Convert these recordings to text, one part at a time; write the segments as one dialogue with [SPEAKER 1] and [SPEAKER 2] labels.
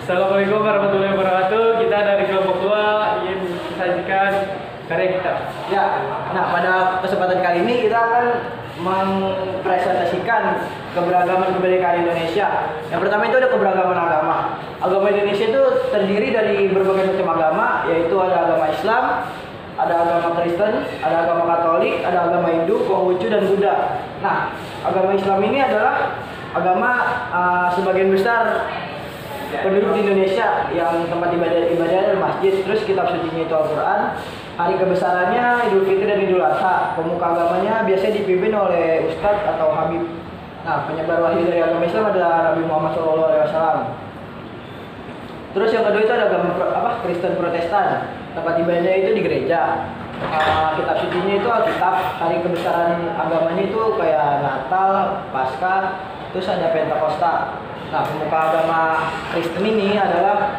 [SPEAKER 1] Assalamualaikum warahmatullahi wabarakatuh. Kita dari kelompok 2 ingin sajikan karya kita.
[SPEAKER 2] Ya, nah pada kesempatan kali ini kita akan mempresentasikan keberagaman kebinekaan Indonesia. Yang pertama itu ada keberagaman agama. Agama Indonesia itu terdiri dari berbagai macam agama, yaitu ada agama Islam, ada agama Kristen, ada agama Katolik, ada agama Hindu, Konghucu, dan Buddha. Nah, agama Islam ini adalah agama sebagian besar penduduk di Indonesia yang tempat ibadah adalah masjid, terus kitab sucinya itu Al-Quran. Hari kebesarannya Idul Fitri dan Idul Adha. Pemuka agamanya biasanya dipimpin oleh Ustadz atau Habib. Nah, penyebar wahyu dari agama Islam adalah Nabi Muhammad SAW. Terus yang kedua itu ada agama Kristen Protestan. Tempat ibadahnya itu di gereja. Kitab sucinya itu Alkitab. Hari kebesaran agamanya itu kayak Natal, Paskah, terus ada Pentakosta. Nah, pemuka agama Kristen ini adalah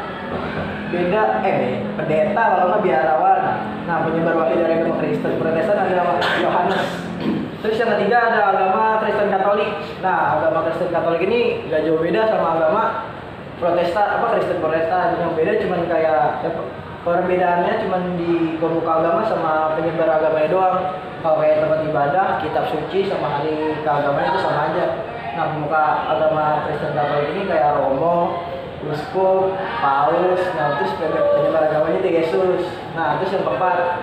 [SPEAKER 2] pendeta kalau nggak biarawan. Nah, penyebar wahyu dari agama Kristen Protestan adalah Yohanes. Terus yang ketiga ada agama Kristen Katolik. Nah, agama Kristen Katolik ini nggak jauh beda sama agama Kristen Protestan. Yang beda cuman kayak perbedaannya cuman di pemuka agama sama penyebar agamanya doang. Kalau kayak tempat ibadah, kitab suci sama hari keagamaan itu sama aja. Nah, pemuka agama Kristen Katolik ini kayak Romo, Uskup, Paus, nah terus penyebar agamanya itu Yesus. Nah, terus yang keempat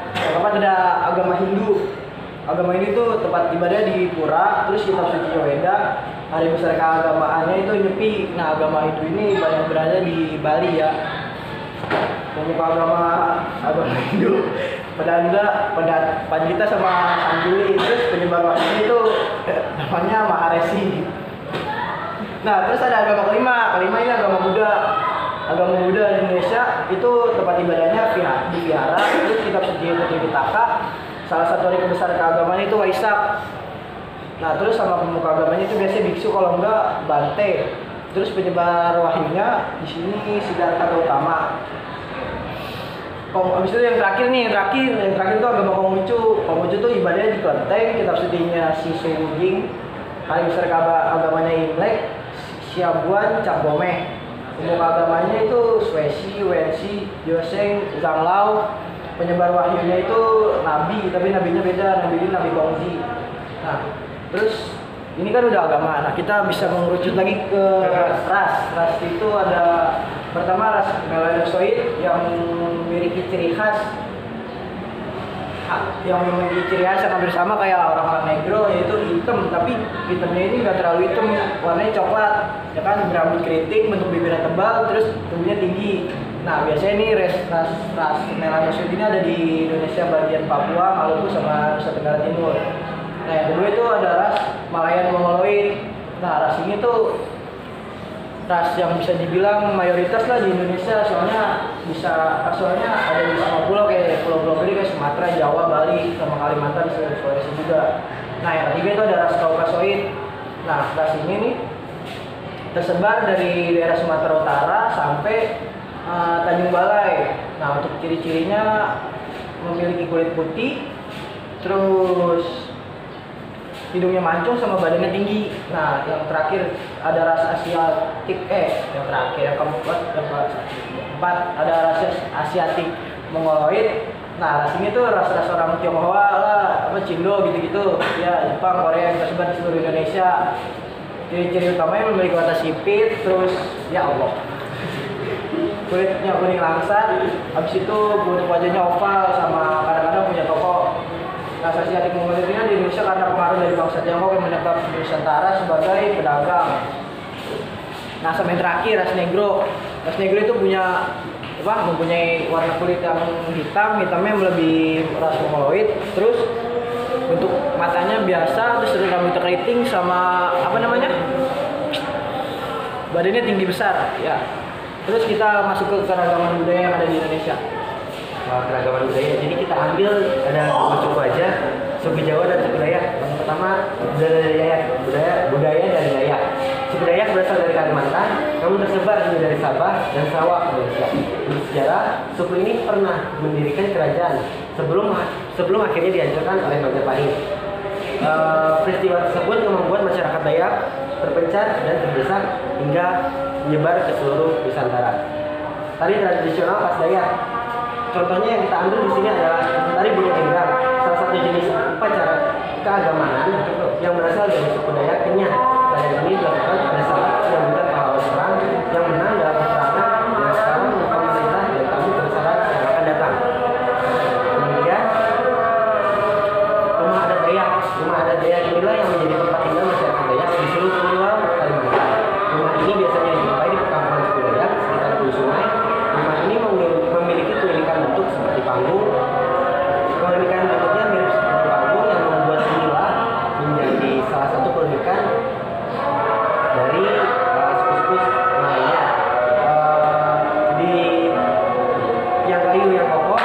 [SPEAKER 2] ada agama Hindu. Agama ini tuh tempat ibadah di pura, terus kitab suci Weda. Hari besar keagamaannya itu Nyepi. Nah, agama Hindu ini banyak berada di Bali ya. Pemuka agama Hindu Pandita sama Sanjuli. Terus penyebar wahyunya itu namanya Maharesi. Nah, terus ada agama kelima ini agama Buddha. Agama Buddha di Indonesia itu tempat ibadahnya di vihara, terus kitab suci itu Tripitaka. Salah satu hari kebesaran keagamaan itu Waisak. Nah, terus sama pemuka agamanya itu biasanya biksu, kalau enggak Bante. Terus penyebar wahyunya di sini Siddhartha Gautama. Abis itu yang terakhir itu agama Konghucu. Konghucu itu ibadahnya di Kelenteng, kitab sucinya si Sujing. Hari besar agamanya Imlek, Siabuan, Cap Bomeh. Pemuka agamanya itu Swesi, Wensi, Yoseng, Zanglao. Penyebar wahyunya itu nabi, tapi nabinya beda, Nabi Gongzi. Nah, terus ini kan udah agama. Nah, kita bisa mengerucut lagi ke ras. Ras itu ada pertama ras Melanosoid yang memiliki ciri khas yang hampir sama kayak orang-orang negro, yaitu hitam, tapi hitamnya ini nggak terlalu hitam, warnanya coklat, ya kan, berambut keriting, bentuk bibirnya tebal, terus tubuhnya tinggi. Nah, biasanya ini ras Melanosoid ini ada di Indonesia bagian Papua, Maluku, sama Nusa Tenggara Timur. Nah, yang kedua itu ada ras Malayan Mongoloid. Nah, ras ini tuh ras yang bisa dibilang mayoritas lah di Indonesia, soalnya ada di semua pulau, kayak pulau-pulau gede kayak Sumatera, Jawa, Bali, sama Kalimantan, Sulawesi juga. Nah, yang ketiga itu ada ras Kaukasoid. Nah, ras ini nih tersebar dari daerah Sumatera Utara sampai Tanjung Balai. Nah, untuk ciri-cirinya memiliki kulit putih, terus hidungnya mancung sama badannya tinggi. Nah, yang terakhir ada ras Asiatik. Yang keempat ada ras Asiatik Mongoloid. Nah, ras ini tuh ras-ras orang Tionghoa lah, Cindo gitu-gitu. Ya, Jepang, Korea yang tersebar di seluruh Indonesia. Ciri-ciri utamanya memiliki mata sipit, terus ya Allah, kulitnya kuning langsat. Habis itu bentuk wajahnya oval sama kadang-kadang punya toko. Ras Asiatik Mongoloid ini di Indonesia karena pengaruh dari bangsa Tiongkok yang menetap di Nusantara sebagai pedagang. Nah, sama yang terakhir ras Negro. Ras Negro itu mempunyai warna kulit yang hitamnya melebihi ras Mongoloid. Terus bentuk matanya biasa, terus rambut keriting sama badannya tinggi besar ya. Terus kita masuk ke keragaman budaya yang ada di Indonesia. Keragaman budaya, jadi kita ambil ada suku aja, suku Jawa dan suku Dayak. Yang pertama budaya dari Dayak. Suku Dayak berasal dari Kalimantan, namun tersebar dari Sabah dan Sarawak, Indonesia. Di sejarah, suku ini pernah mendirikan kerajaan sebelum akhirnya dihancurkan oleh Majapahit. Peristiwa tersebut membuat masyarakat Dayak terpencar dan terdesak hingga
[SPEAKER 3] menyebar ke seluruh Nusantara. Tari tradisional khas Dayak. Contohnya yang kita ambil di sini adalah tari bunyi genggam, salah satu jenis upacara keagamaan yang berasal dari suku Dayak Kenyah. Tari ini dilakukan pada saat sambutan pahlawan perang yang menang dalam peperangan yang sekarang pemerintah dan tamu bersarat yang akan datang. Kemudian rumah adat Dayak. Rumah adat Dayak inilah yang menjadi tempat tinggal masyarakat Dayak di seluruh pulau Kalimantan. Rumah ini biasanya dijumpai di perkampungan suku Dayak sekitar hulu sungai. Rumah ini memiliki keunikan bentuk seperti panggung. Keunikan bentuknya mirip seperti panggung yang membuat inilah menjadi salah satu keunikan dari suku-suku lainnya. Di yang kayu yang kokoh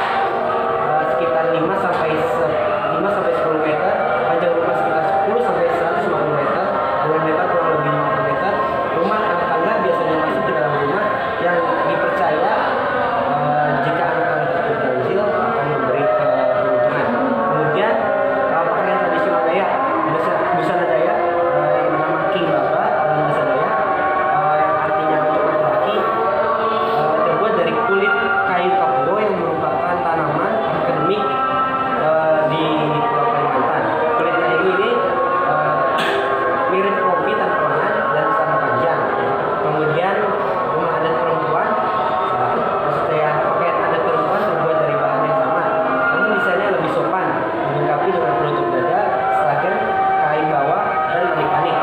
[SPEAKER 3] sekitar 5 sampai 10 meter, panjang rumah sekitar 10 sampai 150 meter, dengan lebar kurang lebih 50 meter. Rumah anak tangga biasanya masuk ke dalam rumah yang dipercaya jika anak tangga tersebut ganjil akan memberi keberuntungan. Kemudian pakaian tradisional Dayak, busana Dayak yang bernama King Baba dalam bahasa Dayak, yang artinya untuk laki-laki, terbuat dari kulit kayu kapuro yang merupakan tanaman akademik di Pulau Kalimantan. Kulit kayu ini mirip rompi tanpa lengan dan sama panjang. Kemudian rumah adat perempuan, maksudnya pakaian adat perempuan terbuat dari bahan yang sama, namun desainnya lebih sopan, dilengkapi dengan penutup dada, seragam, kain bawah, dan manik-manik.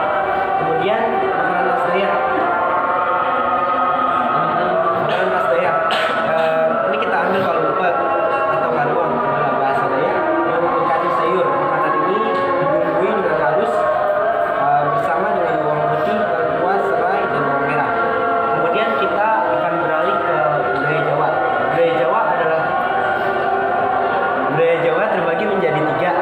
[SPEAKER 3] Kemudian makanan khas Dayak. Makanan khas Dayak. Ini kita ambil palumpek atau kaluang dalam bahasa Dayak yang mengikuti sayur. Makanan ini dibumbui dengan halus bersama dengan bawang putih, lengkuas, serai, dan bawang merah. Kemudian kita akan beralih ke budaya Jawa. Budaya Jawa terbagi menjadi 3.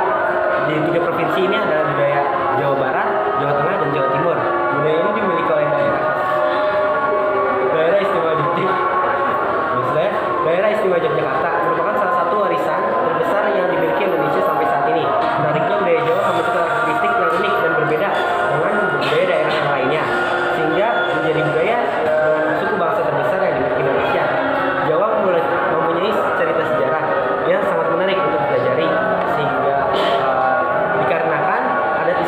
[SPEAKER 3] Di 3 provinsi ini adalah budaya Jawa Barat, Jawa Tengah, dan Jawa Timur. Budaya ini dimiliki oleh daerah istimewa Yogyakarta merupakan salah satu warisan terbesar yang dimiliki Indonesia sampai saat ini. Menariknya budaya Jawa memiliki karakteristik yang unik dan berbeda dengan budaya daerah yang lainnya, sehingga menjadi budaya dengan suku bangsa terbesar yang dimiliki Indonesia. Jawa mempunyai cerita sejarah yang sangat menarik untuk dipelajari, sehingga dikarenakan adat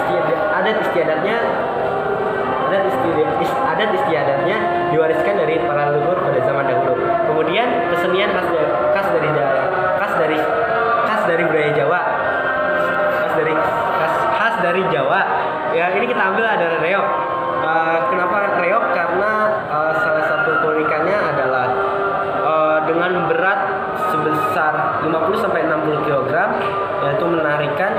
[SPEAKER 3] istiadatnya diwariskan dari para leluhur pada zaman dahulu. Kemudian kesenian khas dari budaya Jawa, khas dari Jawa. Ya, ini kita ambil adalah reog. Kenapa reog? Karena salah satu keunikannya adalah dengan berat sebesar 50 sampai 60 kg, yaitu menarikan,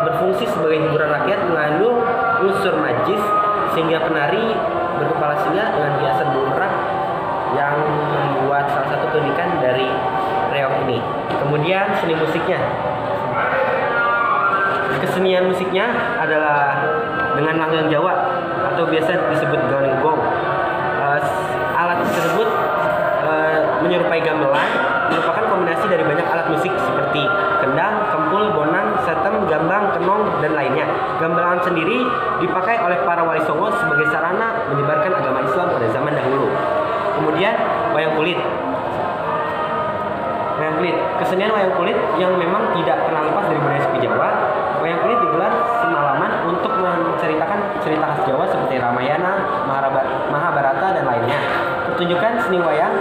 [SPEAKER 3] berfungsi sebagai hiburan rakyat, mengandung unsur magis sehingga penari berkepala singa dengan hiasan burung merak yang membuat salah satu keunikan dari reog ini. Kemudian seni musiknya. Kesenian musiknya adalah dengan langgang Jawa atau biasa disebut galenggong. Alat tersebut menyerupai gamelan, merupakan kombinasi dari banyak alat musik seperti kendang, kempul, bonang, setem, gambang, kenong, dan lainnya. Gamelan sendiri dipakai oleh para wali songo sebagai sarana menyebarkan agama Islam pada zaman dahulu. Kemudian wayang kulit. Kesenian wayang kulit yang memang tidak pernah lepas dari budaya suku Jawa. Wayang kulit digelar semalaman untuk menceritakan cerita khas Jawa seperti Ramayana, Mahabharata, dan lainnya. Pertunjukan seni wayang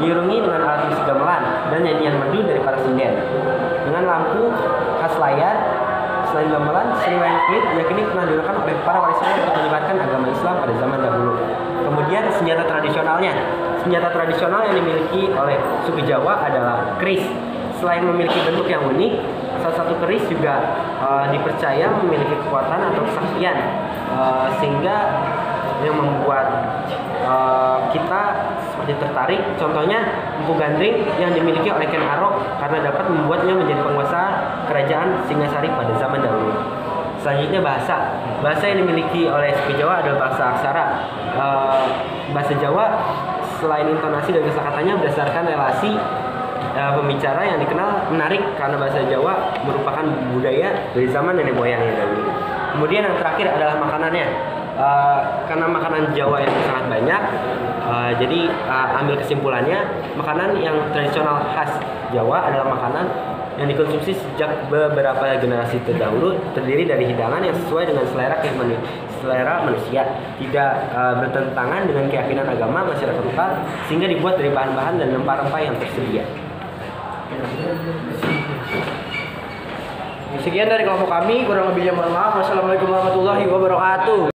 [SPEAKER 3] diiringi dengan alat musik gamelan dan nyanyian merdu dari para sinden. Dengan lampu khas layar, selain gamelan, seni wayang kulit yakini pernah digunakan oleh para wali songo untuk menyebarkan agama Islam pada zaman dahulu. Kemudian senjata tradisionalnya. Senjata tradisional yang dimiliki oleh suku Jawa adalah keris. Selain memiliki bentuk yang unik, salah satu keris juga dipercaya memiliki kekuatan atau kesaktian, sehingga yang membuat kita seperti tertarik. Contohnya Empu Gandring yang dimiliki oleh Ken Arok karena dapat membuatnya menjadi penguasa kerajaan Singasari pada zaman dahulu. Selanjutnya bahasa yang dimiliki oleh suku Jawa adalah bahasa aksara. Bahasa Jawa selain intonasi dan kosakatanya berdasarkan relasi pembicara yang dikenal menarik karena bahasa Jawa merupakan budaya dari zaman nenek moyangnya dahulu. Kemudian yang terakhir adalah makanannya. karena makanan Jawa yang sangat banyak, jadi ambil kesimpulannya makanan yang tradisional khas Jawa adalah makanan yang dikonsumsi sejak beberapa generasi terdahulu, terdiri dari hidangan yang sesuai dengan selera manusia, tidak bertentangan dengan keyakinan agama masyarakat lokal, sehingga dibuat dari bahan-bahan dan rempah-rempah yang tersedia.
[SPEAKER 2] Sekian dari kelompok kami, kurang lebihnya mohon maaf. Wassalamualaikum warahmatullahi wabarakatuh.